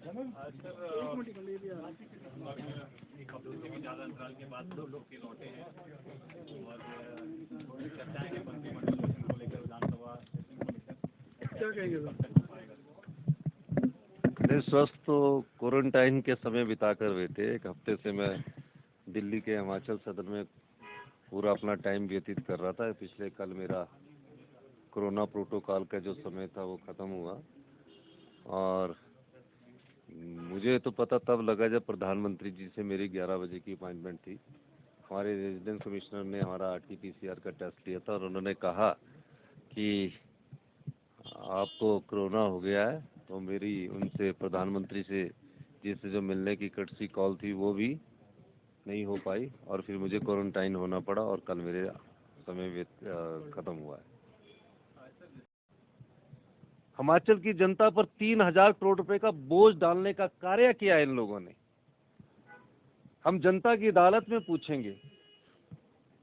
एक हफ्ते से भी ज़्यादा अंतराल के बाद लोग के लौटे हैं और चर्चाएं हैं मंत्रिमंडल गठन को लेकर, विधानसभा क्या कहेंगे मेरे स्वस्थ तो क्वारंटाइन के समय बिता कर हुए थे। एक हफ्ते से मैं दिल्ली के हिमाचल सदन में पूरा अपना टाइम व्यतीत कर रहा था। पिछले कल मेरा कोरोना प्रोटोकॉल का जो समय था वो ख़त्म हुआ और मुझे तो पता तब लगा जब प्रधानमंत्री जी से मेरी 11 बजे की अपॉइंटमेंट थी। हमारे रेजिडेंस कमिश्नर ने हमारा RT-PCR का टेस्ट लिया था और उन्होंने कहा कि आपको कोरोना हो गया है। तो मेरी उनसे प्रधानमंत्री से जिससे जो मिलने की कर्टसी कॉल थी वो भी नहीं हो पाई और फिर मुझे क्वारंटाइन होना पड़ा और कल मेरे समय ख़त्म हुआ है। हिमाचल की जनता पर 3000 करोड़ रुपए का बोझ डालने का कार्य किया इन लोगों ने। हम जनता की अदालत में पूछेंगे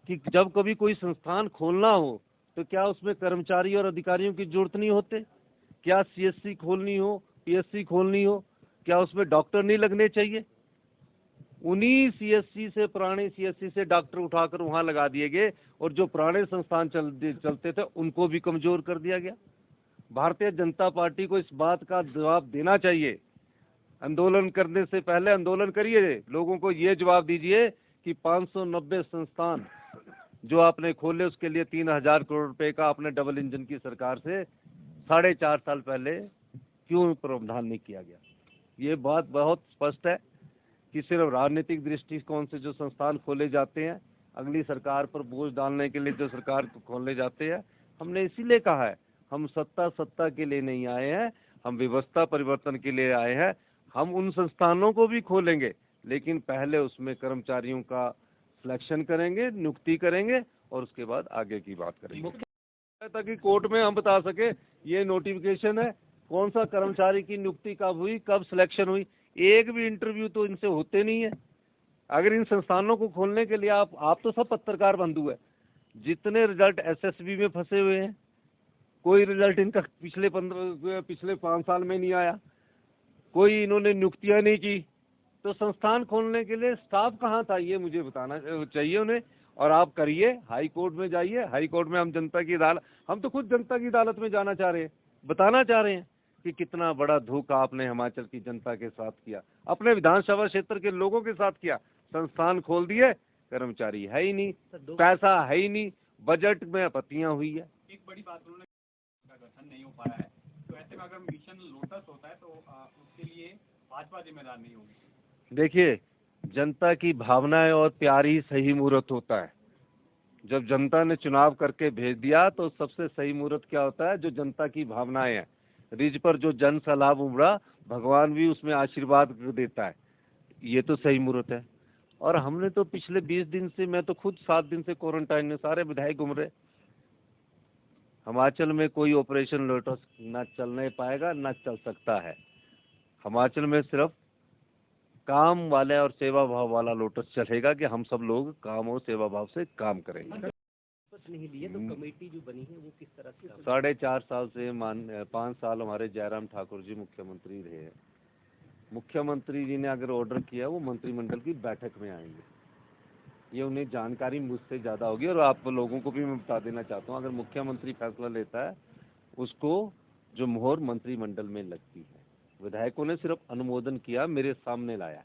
कि जब कभी कोई संस्थान खोलना हो तो क्या उसमें कर्मचारी और अधिकारियों की जरूरत नहीं होते? क्या CSC खोलनी हो, PSC खोलनी हो, क्या उसमें डॉक्टर नहीं लगने चाहिए? उन्हीं CSC से, पुराने CSC से डॉक्टर उठाकर वहां लगा दिए गए और जो पुराने संस्थान चलते थे उनको भी कमजोर कर दिया गया। भारतीय जनता पार्टी को इस बात का जवाब देना चाहिए। आंदोलन करने से पहले आंदोलन करिए, लोगों को ये जवाब दीजिए कि 590 संस्थान जो आपने खोले उसके लिए 3000 करोड़ रुपए का आपने डबल इंजन की सरकार से 4.5 साल पहले क्यों प्रावधान नहीं किया गया। ये बात बहुत स्पष्ट है कि सिर्फ राजनीतिक दृष्टिकोण से जो संस्थान खोले जाते हैं, अगली सरकार पर बोझ डालने के लिए जो सरकार को खोलने जाते हैं। हमने इसीलिए कहा है हम सत्ता के लिए नहीं आए हैं, हम व्यवस्था परिवर्तन के लिए आए हैं। हम उन संस्थानों को भी खोलेंगे लेकिन पहले उसमें कर्मचारियों का सिलेक्शन करेंगे, नियुक्ति करेंगे और उसके बाद आगे की बात करेंगे ताकि कोर्ट में हम बता सके ये नोटिफिकेशन है, कौन सा कर्मचारी की नियुक्ति कब हुई, कब सिलेक्शन हुई। एक भी इंटरव्यू तो इनसे होते नहीं है। अगर इन संस्थानों को खोलने के लिए आप तो सब पत्रकार बंधु है, जितने रिजल्ट SSB में फंसे हुए हैं कोई रिजल्ट इनका पिछले 5 साल में नहीं आया, कोई इन्होंने नियुक्तियां नहीं की, तो संस्थान खोलने के लिए स्टाफ कहाँ था ये मुझे बताना चाहिए उन्हें। और आप करिए, हाई कोर्ट में जाइए, हाई कोर्ट में हम जनता की अदालत, हम तो खुद जनता की अदालत में जाना चाह रहे हैं, बताना चाह रहे हैं कि कितना बड़ा धोखा आपने हिमाचल की जनता के साथ किया, अपने विधानसभा क्षेत्र के लोगों के साथ किया। संस्थान खोल दिए, कर्मचारी है ही नहीं, पैसा है ही नहीं, बजट में आपत्तियां हुई है। एक बड़ी बात उन्होंने गठन नहीं हो पाया है, तो ऐसे में अगर मिशन लोटस होता है तो उसके लिए भाजपा जिम्मेदार नहीं होगी। देखिए, जनता की भावनाएं और प्यार ही सही मुहूर्त होता है। जब जनता ने चुनाव करके भेज दिया तो सबसे सही मुहूर्त क्या होता है? जो जनता की भावनाएं हैं, रिज पर जो जन सा लाभ उमड़ा, भगवान भी उसमें आशीर्वाद देता है, ये तो सही मुहूर्त है। और हमने तो पिछले 20 दिन से, मैं तो खुद 7 दिन से क्वारंटाइन में, सारे विधायक घूम रहे। हिमाचल में कोई ऑपरेशन लोटस न चलने पाएगा, न चल सकता है। हिमाचल में सिर्फ काम वाले और सेवा भाव वाला लोटस चलेगा कि हम सब लोग काम और सेवा भाव से काम करेंगे। नहीं लिए तो कमेटी जो बनी है वो किस तरह से? 4.5 साल से 5 साल हमारे जयराम ठाकुर जी मुख्यमंत्री रहे हैं। मुख्यमंत्री जी ने अगर ऑर्डर किया वो मंत्रिमंडल की बैठक में आएंगे, ये उन्हें जानकारी मुझसे ज़्यादा होगी। और आप लोगों को भी मैं बता देना चाहता हूँ, अगर मुख्यमंत्री फैसला लेता है उसको जो मोहर मंत्रिमंडल में लगती है। विधायकों ने सिर्फ अनुमोदन किया, मेरे सामने लाया।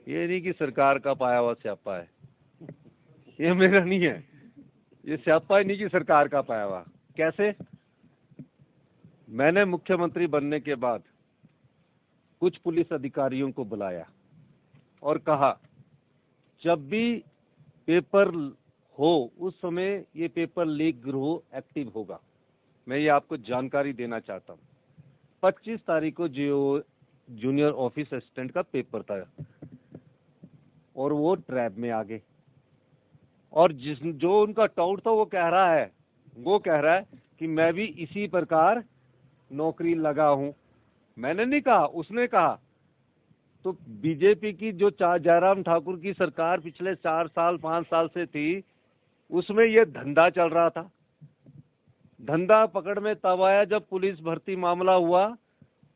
ये नहीं कि सरकार का पाया हुआ स्यापा है, ये मेरा नहीं है, ये स्यापा ही नहीं कि सरकार का पाया हुआ। कैसे? मैंने मुख्यमंत्री बनने के बाद कुछ पुलिस अधिकारियों को बुलाया और कहा जब भी पेपर हो उस समय ये पेपर लीक गिरोह एक्टिव होगा। मैं ये आपको जानकारी देना चाहता हूँ। 25 तारीख को जो जूनियर ऑफिस असिस्टेंट का पेपर था और वो ट्रैप में आ गए। और जो उनका टाउट था वो कह रहा है कि मैं भी इसी प्रकार नौकरी लगा हूं। मैंने नहीं कहा, उसने कहा। तो बीजेपी की जो जयराम ठाकुर की सरकार पिछले 4 साल 5 साल से थी, उसमें ये धंधा चल रहा था। धंधा पकड़ में तब आया जब पुलिस भर्ती मामला हुआ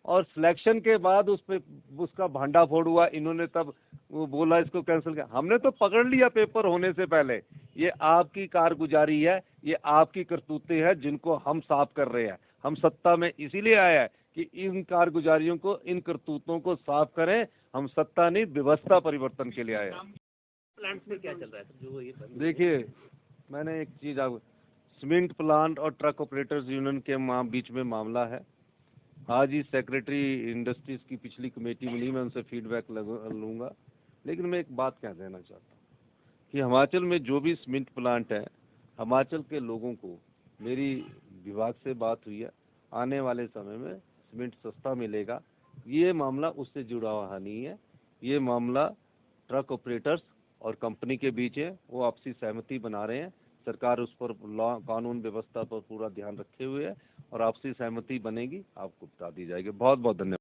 और सिलेक्शन के बाद उस पे उसका भांडाफोड़ हुआ। इन्होंने तब वो बोला इसको कैंसिल किया। हमने तो पकड़ लिया पेपर होने से पहले। ये आपकी कारगुजारी है, ये आपकी करतूतें हैं जिनको हम साफ कर रहे हैं। हम सत्ता में इसीलिए आया है कि इन कारगुजारियों को, इन करतूतों को साफ करें। हम सत्ता नहीं, व्यवस्था परिवर्तन के लिए आए हैं। प्लांट्स में क्या चल रहा है सर जो ये बंद हुए? देखिए, मैंने एक चीज आप, सीमेंट प्लांट और ट्रक ऑपरेटर्स यूनियन के बीच में मामला है। आज ही सेक्रेटरी इंडस्ट्रीज की पिछली कमेटी मिली, मैं उनसे फीडबैक लूँगा। लेकिन मैं एक बात कह देना चाहता हूँ कि हिमाचल में जो भी सीमेंट प्लांट है, हिमाचल के लोगों को, मेरी विभाग से बात हुई है, आने वाले समय में सीमेंट सस्ता मिलेगा। ये मामला उससे जुड़ा हुआ नहीं है। ये मामला ट्रक ऑपरेटर्स और कंपनी के बीच है। वो आपसी सहमति बना रहे हैं। सरकार उस पर लॉ, कानून व्यवस्था पर पूरा ध्यान रखे हुए है और आपसी सहमति बनेगी, आपको बता दी जाएगी। बहुत बहुत धन्यवाद।